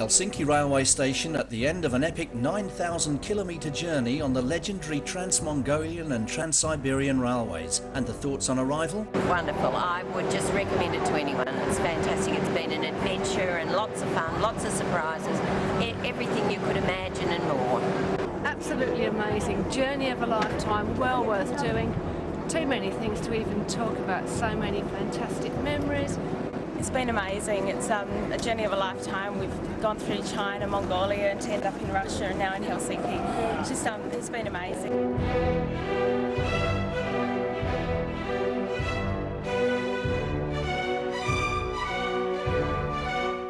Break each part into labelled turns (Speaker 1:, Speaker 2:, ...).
Speaker 1: Helsinki railway station at the end of an epic 9,000-kilometre journey on the legendary Trans-Mongolian and Trans-Siberian railways. And the thoughts on arrival?
Speaker 2: Wonderful. I would just recommend it to anyone. It's fantastic. It's been an adventure and lots of fun, lots of surprises, everything you could imagine and more.
Speaker 3: Absolutely amazing. Journey of a lifetime, well worth doing. Too many things to even talk about, so many fantastic memories.
Speaker 4: It's been amazing. It's a journey of a lifetime. We've gone through China, Mongolia, and ended up in Russia and now in Helsinki. It's been amazing.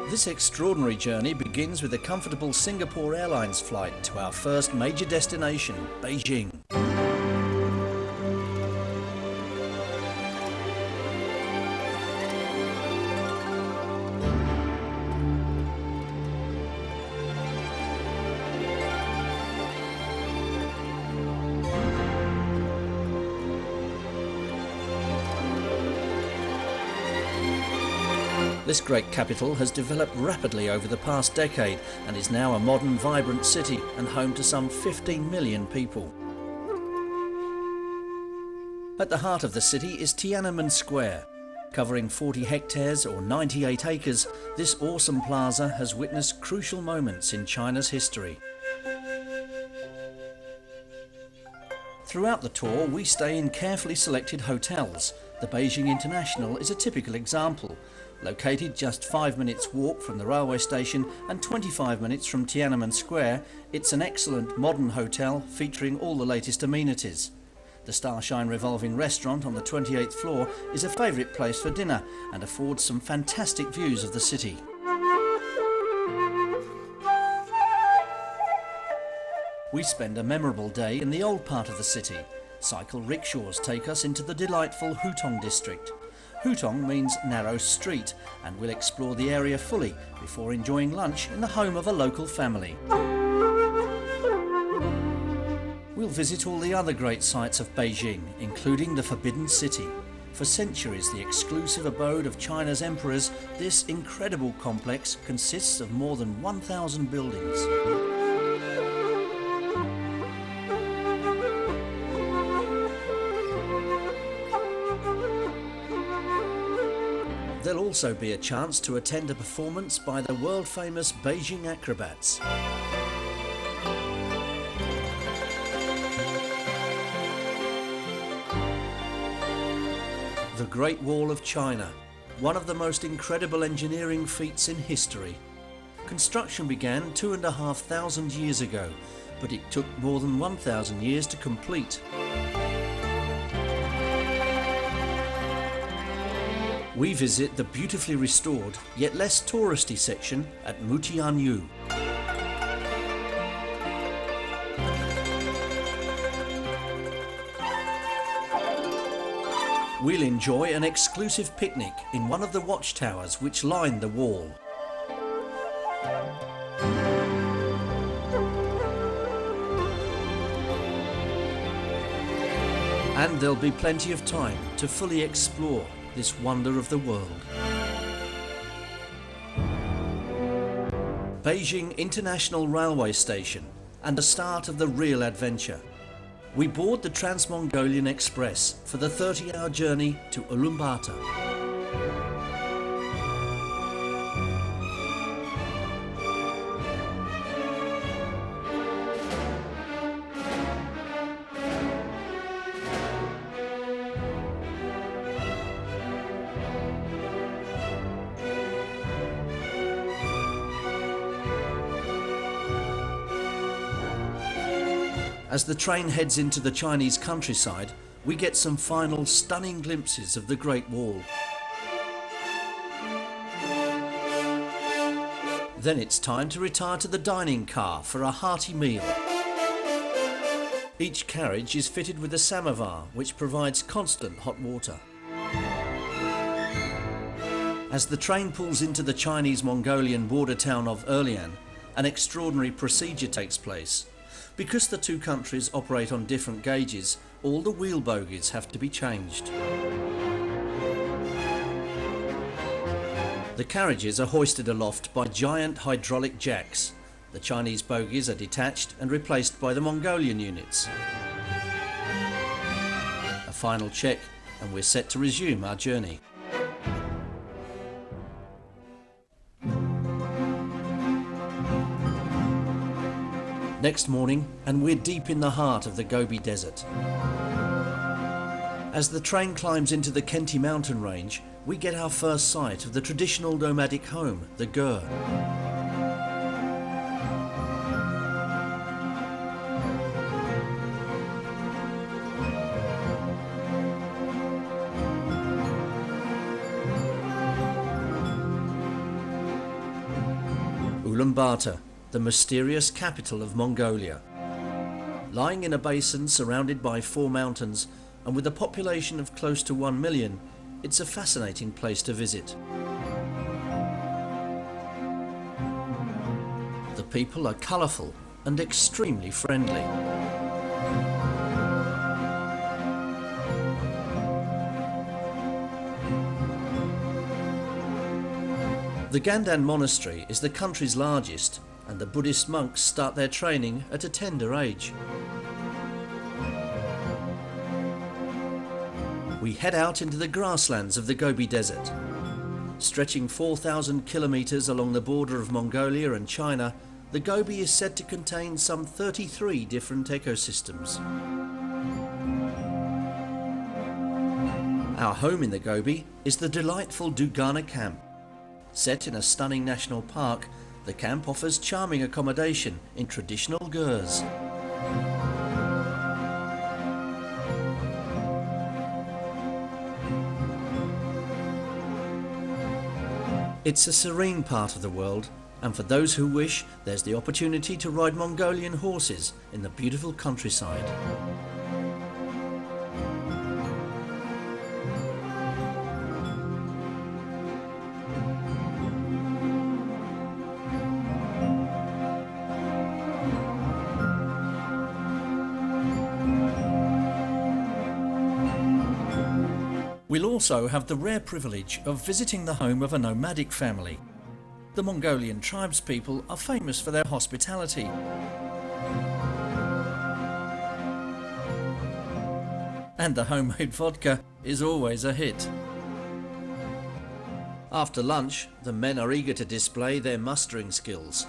Speaker 1: This extraordinary journey begins with a comfortable Singapore Airlines flight to our first major destination, Beijing. This great capital has developed rapidly over the past decade and is now a modern, vibrant city and home to some 15 million people. At the heart of the city is Tiananmen Square. Covering 40 hectares or 98 acres, this awesome plaza has witnessed crucial moments in China's history. Throughout the tour, we stay in carefully selected hotels. The Beijing International is a typical example. Located just 5 minutes walk from the railway station and 25 minutes from Tiananmen Square, it's an excellent modern hotel featuring all the latest amenities. The Starshine revolving restaurant on the 28th floor is a favourite place for dinner and affords some fantastic views of the city. We spend a memorable day in the old part of the city. Cycle rickshaws take us into the delightful Hutong district. Hutong means narrow street, and we'll explore the area fully before enjoying lunch in the home of a local family. We'll visit all the other great sites of Beijing, including the Forbidden City. For centuries the exclusive abode of China's emperors, this incredible complex consists of more than 1,000 buildings. There'll also be a chance to attend a performance by the world-famous Beijing acrobats. The Great Wall of China, one of the most incredible engineering feats in history. Construction began 2,500 years ago, but it took more than 1,000 years to complete. We visit the beautifully restored, yet less touristy section at Mutianyu. We'll enjoy an exclusive picnic in one of the watchtowers which line the wall. And there'll be plenty of time to fully explore this wonder of the world. Beijing International Railway Station, and the start of the real adventure. We board the Trans-Mongolian Express for the 30-hour journey to Ulaanbaatar. As the train heads into the Chinese countryside, we get some final stunning glimpses of the Great Wall. Then it's time to retire to the dining car for a hearty meal. Each carriage is fitted with a samovar which provides constant hot water. As the train pulls into the Chinese-Mongolian border town of Erlian, an extraordinary procedure takes place. Because the two countries operate on different gauges, all the wheel bogies have to be changed. The carriages are hoisted aloft by giant hydraulic jacks. The Chinese bogies are detached and replaced by the Mongolian units. A final check and we're set to resume our journey. Next morning, and we're deep in the heart of the Gobi Desert. As the train climbs into the Khenti mountain range, we get our first sight of the traditional nomadic home, the gur. Ulaanbaatar, the mysterious capital of Mongolia. Lying in a basin surrounded by 4 mountains and with a population of close to 1 million, it's a fascinating place to visit. The people are colourful and extremely friendly. The Gandan Monastery is the country's largest, and the Buddhist monks start their training at a tender age. We head out into the grasslands of the Gobi Desert. Stretching 4,000 kilometres along the border of Mongolia and China, the Gobi is said to contain some 33 different ecosystems. Our home in the Gobi is the delightful Dugana camp. Set in a stunning national park, the camp offers charming accommodation in traditional gurs. It's a serene part of the world, and for those who wish, there's the opportunity to ride Mongolian horses in the beautiful countryside. We'll also have the rare privilege of visiting the home of a nomadic family. The Mongolian tribespeople are famous for their hospitality. And the homemade vodka is always a hit. After lunch, the men are eager to display their mustering skills.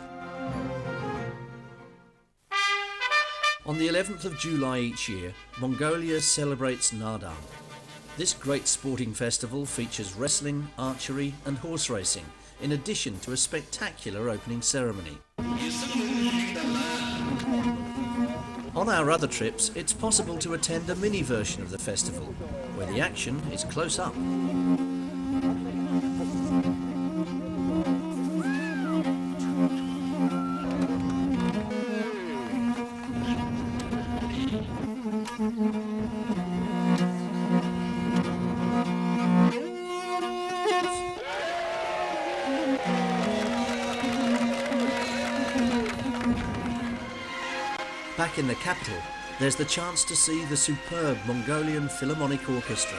Speaker 1: On the 11th of July each year, Mongolia celebrates Naadam. This great sporting festival features wrestling, archery and horse racing, in addition to a spectacular opening ceremony. On our other trips, it's possible to attend a mini version of the festival, where the action is close up. Back in the capital, there's the chance to see the superb Mongolian Philharmonic Orchestra.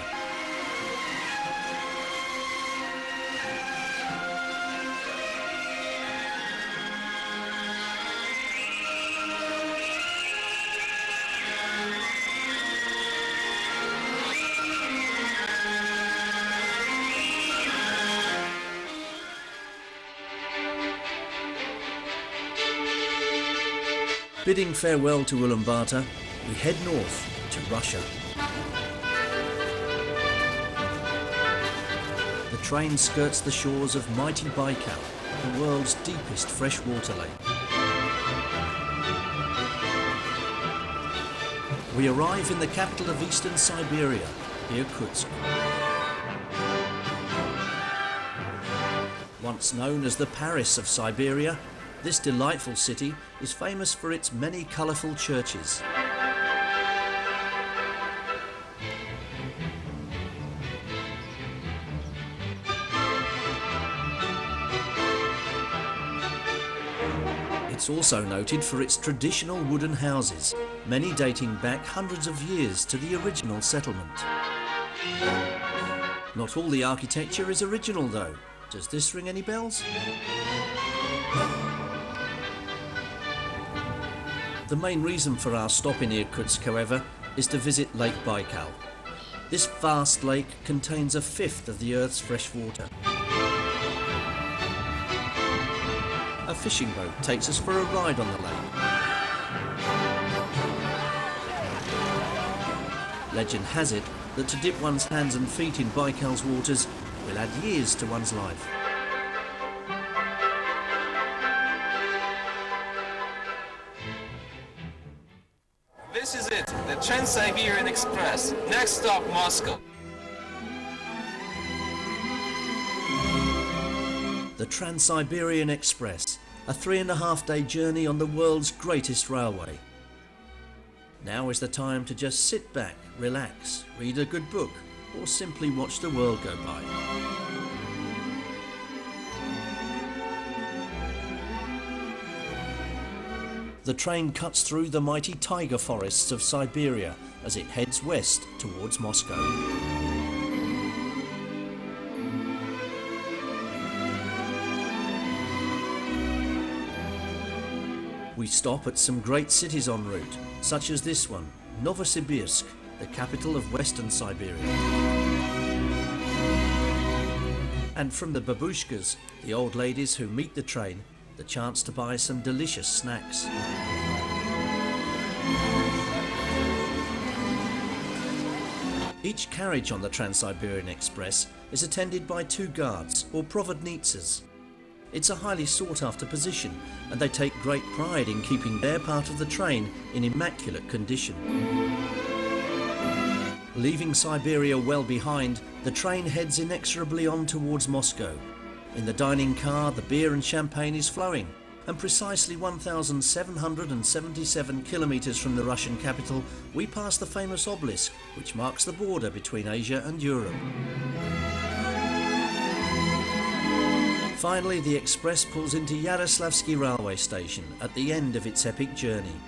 Speaker 1: Bidding farewell to Ulaanbaatar, we head north to Russia. The train skirts the shores of mighty Baikal, the world's deepest freshwater lake. We arrive in the capital of eastern Siberia, Irkutsk. Once known as the Paris of Siberia, this delightful city is famous for its many colourful churches. It's also noted for its traditional wooden houses, many dating back hundreds of years to the original settlement. Not all the architecture is original though. Does this ring any bells? The main reason for our stop in Irkutsk, however, is to visit Lake Baikal. This vast lake contains a fifth of the Earth's fresh water. A fishing boat takes us for a ride on the lake. Legend has it that to dip one's hands and feet in Baikal's waters will add years to one's life.
Speaker 5: This is it, the Trans-Siberian Express. Next stop, Moscow.
Speaker 1: The Trans-Siberian Express, a 3.5-day journey on the world's greatest railway. Now is the time to just sit back, relax, read a good book, or simply watch the world go by. The train cuts through the mighty taiga forests of Siberia as it heads west towards Moscow. We stop at some great cities en route, such as this one, Novosibirsk, the capital of Western Siberia. And from the babushkas, the old ladies who meet the train, the chance to buy some delicious snacks. Each carriage on the Trans-Siberian Express is attended by 2 guards, or provodnitsas. It's a highly sought-after position, and they take great pride in keeping their part of the train in immaculate condition. Leaving Siberia well behind, the train heads inexorably on towards Moscow. In the dining car, the beer and champagne is flowing, and precisely 1,777 kilometers from the Russian capital, we pass the famous obelisk, which marks the border between Asia and Europe. Finally, the express pulls into Yaroslavsky railway station at the end of its epic journey.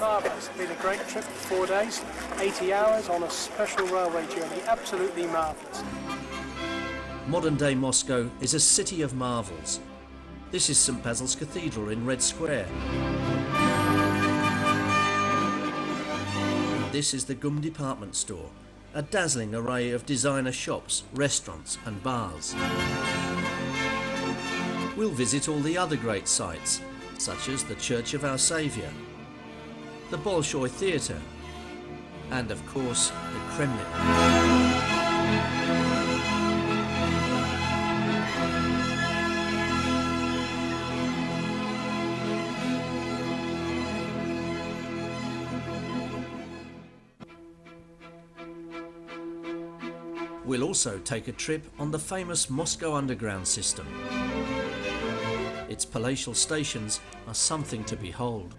Speaker 6: Marvellous. It's been a great trip for 4 days, 80 hours on a special railway journey. Absolutely marvellous.
Speaker 1: Modern-day Moscow is a city of marvels. This is St. Basil's Cathedral in Red Square. This is the GUM department store, a dazzling array of designer shops, restaurants and bars. We'll visit all the other great sites, such as the Church of Our Saviour, the Bolshoi Theatre, and of course, the Kremlin. We'll also take a trip on the famous Moscow Underground system. Its palatial stations are something to behold.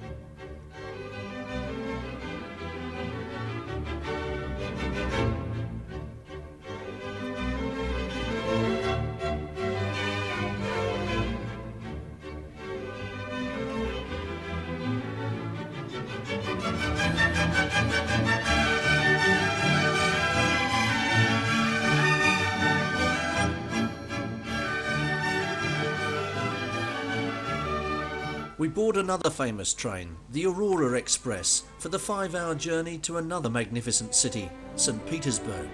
Speaker 1: We board another famous train, the Aurora Express, for the 5-hour journey to another magnificent city, St. Petersburg.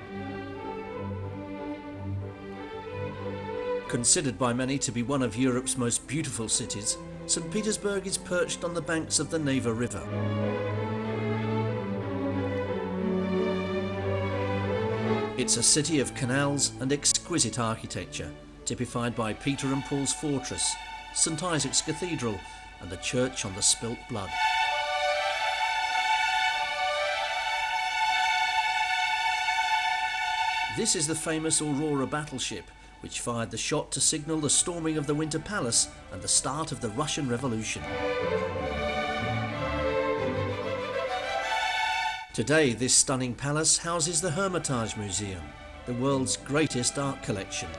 Speaker 1: Considered by many to be one of Europe's most beautiful cities, St. Petersburg is perched on the banks of the Neva River. It's a city of canals and exquisite architecture, typified by Peter and Paul's Fortress, St. Isaac's Cathedral, and the Church on the Spilt Blood. This is the famous Aurora battleship, which fired the shot to signal the storming of the Winter Palace and the start of the Russian Revolution. Today, this stunning palace houses the Hermitage Museum, the world's greatest art collection.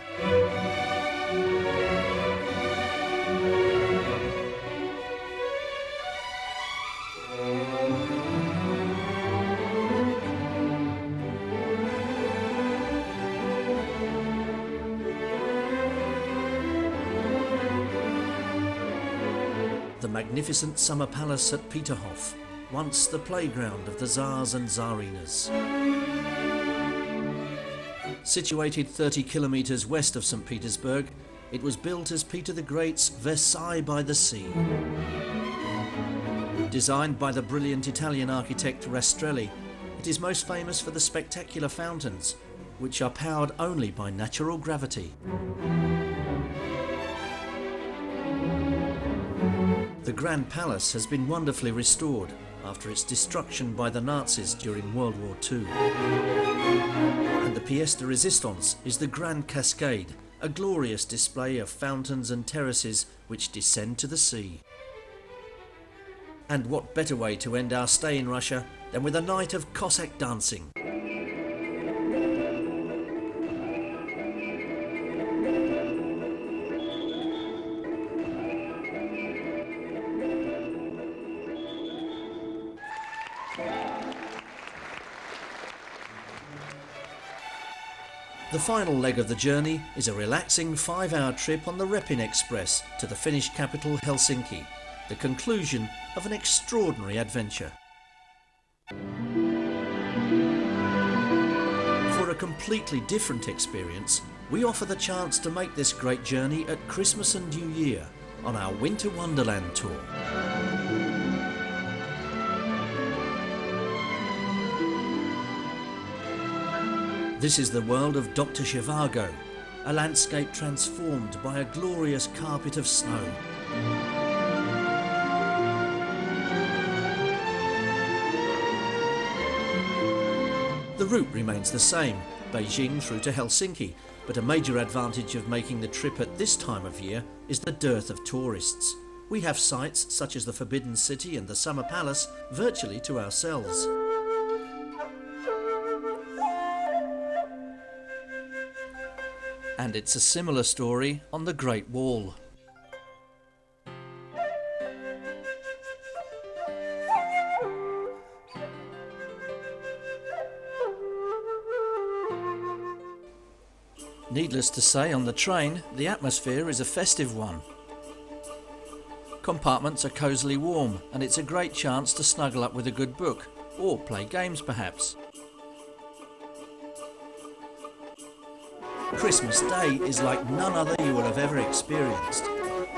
Speaker 1: magnificent summer palace at Peterhof, once the playground of the Tsars and Tsarinas. Situated 30 kilometres west of St. Petersburg, it was built as Peter the Great's Versailles by the Sea. Designed by the brilliant Italian architect Rastrelli, it is most famous for the spectacular fountains, which are powered only by natural gravity. The Grand Palace has been wonderfully restored after its destruction by the Nazis during World War II. And the pièce de résistance is the Grand Cascade, a glorious display of fountains and terraces which descend to the sea. And what better way to end our stay in Russia than with a night of Cossack dancing? The final leg of the journey is a relaxing 5-hour trip on the Repin Express to the Finnish capital Helsinki, the conclusion of an extraordinary adventure. For a completely different experience, we offer the chance to make this great journey at Christmas and New Year on our Winter Wonderland tour. This is the world of Dr. Zhivago, a landscape transformed by a glorious carpet of snow. The route remains the same, Beijing through to Helsinki, but a major advantage of making the trip at this time of year is the dearth of tourists. We have sites such as the Forbidden City and the Summer Palace virtually to ourselves. And it's a similar story on the Great Wall. Needless to say, on the train, the atmosphere is a festive one. Compartments are cosily warm, and it's a great chance to snuggle up with a good book, or play games perhaps. Christmas Day is like none other you will have ever experienced.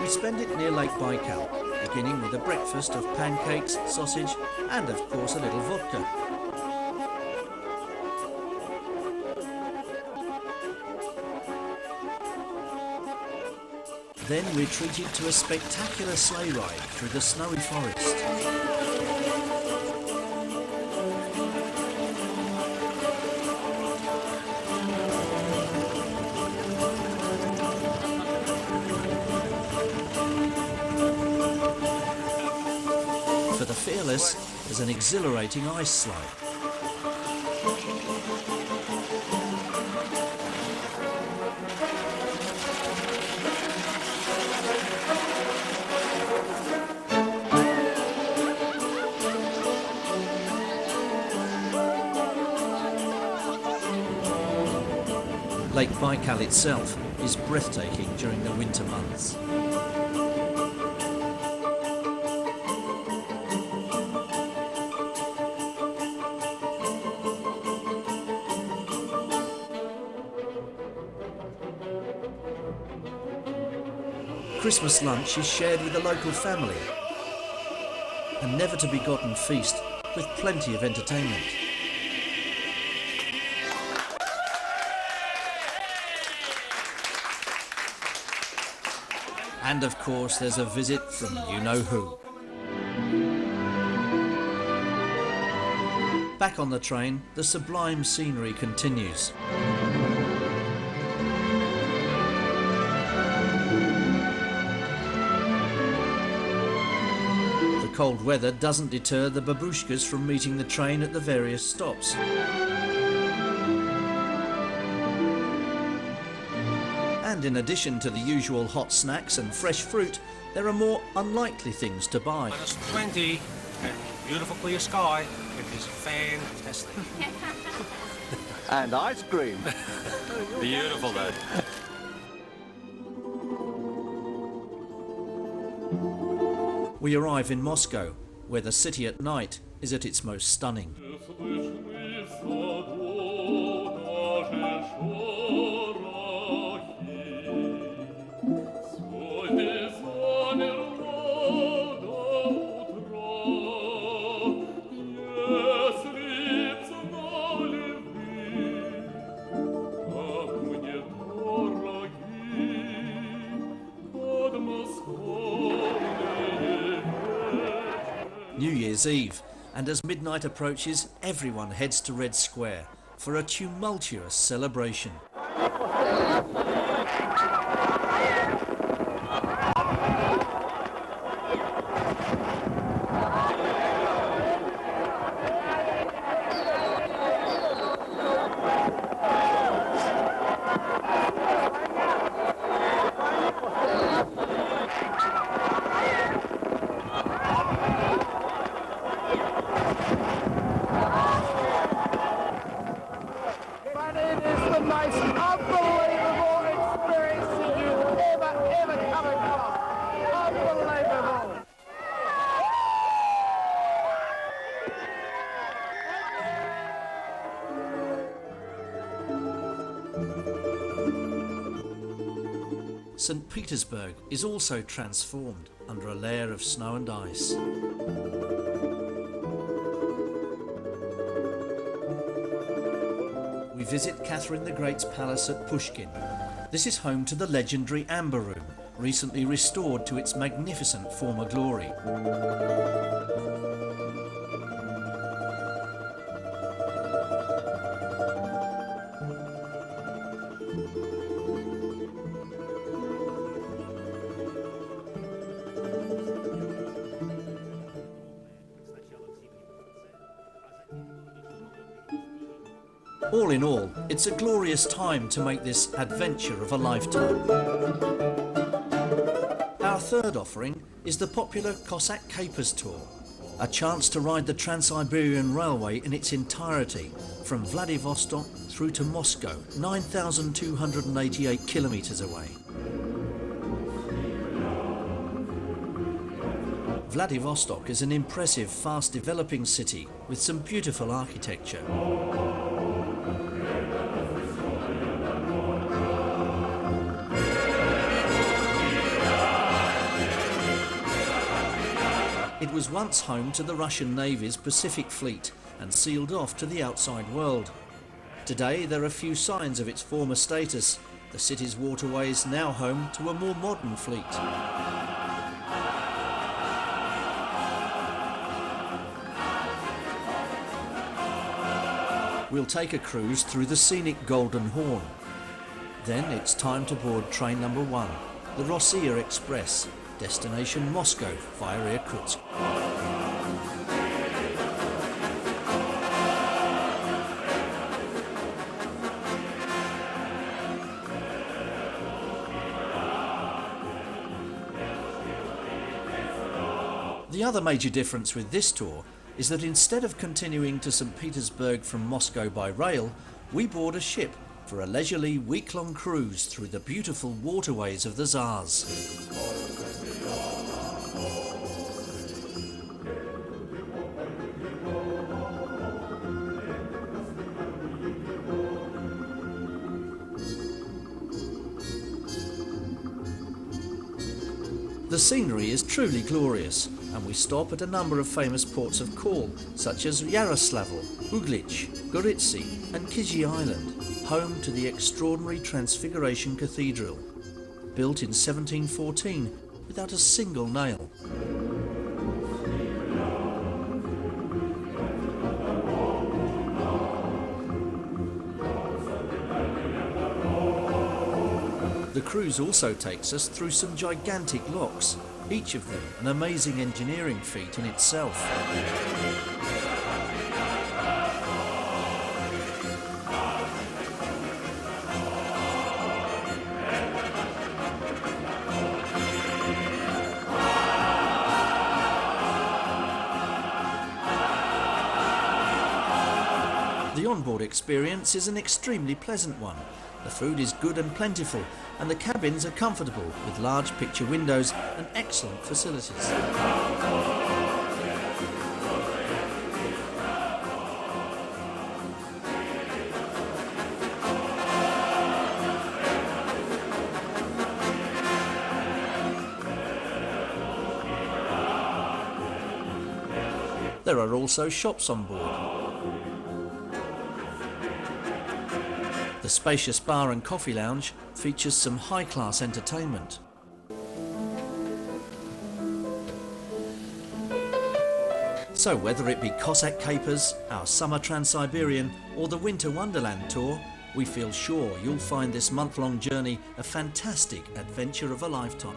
Speaker 1: We spend it near Lake Baikal, beginning with a breakfast of pancakes, sausage, and of course a little vodka. Then we're treated to a spectacular sleigh ride through the snowy forest. For the fearless, there's an exhilarating ice slide. Lake Baikal itself is breathtaking during the winter months. Christmas lunch is shared with the local family. A never-to-be-gotten feast with plenty of entertainment. And of course there's a visit from you-know-who. Back on the train, the sublime scenery continues. The cold weather doesn't deter the babushkas from meeting the train at the various stops. And in addition to the usual hot snacks and fresh fruit, there are more unlikely things to buy.
Speaker 7: -20 and beautiful clear sky. It is fantastic.
Speaker 8: And ice cream.
Speaker 7: Beautiful though.
Speaker 1: We arrive in Moscow, where the city at night is at its most stunning. New Year's Eve, and as midnight approaches, everyone heads to Red Square for a tumultuous celebration. St. Petersburg is also transformed under a layer of snow and ice. We visit Catherine the Great's palace at Pushkin. This is home to the legendary Amber Room, recently restored to its magnificent former glory. All in all, it's a glorious time to make this adventure of a lifetime. Our third offering is the popular Cossack Capers Tour, a chance to ride the Trans-Siberian Railway in its entirety, from Vladivostok through to Moscow, 9,288 kilometres away. Vladivostok is an impressive, fast-developing city with some beautiful architecture. It was once home to the Russian Navy's Pacific Fleet and sealed off to the outside world. Today there are few signs of its former status. The city's waterway is now home to a more modern fleet. We'll take a cruise through the scenic Golden Horn. Then it's time to board train number 1, the Rossiya Express, destination Moscow via Irkutsk. The other major difference with this tour is that instead of continuing to St. Petersburg from Moscow by rail, we board a ship for a leisurely week-long cruise through the beautiful waterways of the Tsars. The scenery is truly glorious, and we stop at a number of famous ports of call, such as Yaroslavl, Uglich, Goritsi and Kizhi Island, home to the extraordinary Transfiguration Cathedral, built in 1714 without a single nail. The cruise also takes us through some gigantic locks, each of them an amazing engineering feat in itself. The onboard experience is an extremely pleasant one. The food is good and plentiful, and the cabins are comfortable with large picture windows and excellent facilities. There are also shops on board. The spacious bar and coffee lounge features some high-class entertainment. So whether it be Cossack capers, our summer Trans-Siberian or the Winter Wonderland tour, we feel sure you'll find this month-long journey a fantastic adventure of a lifetime.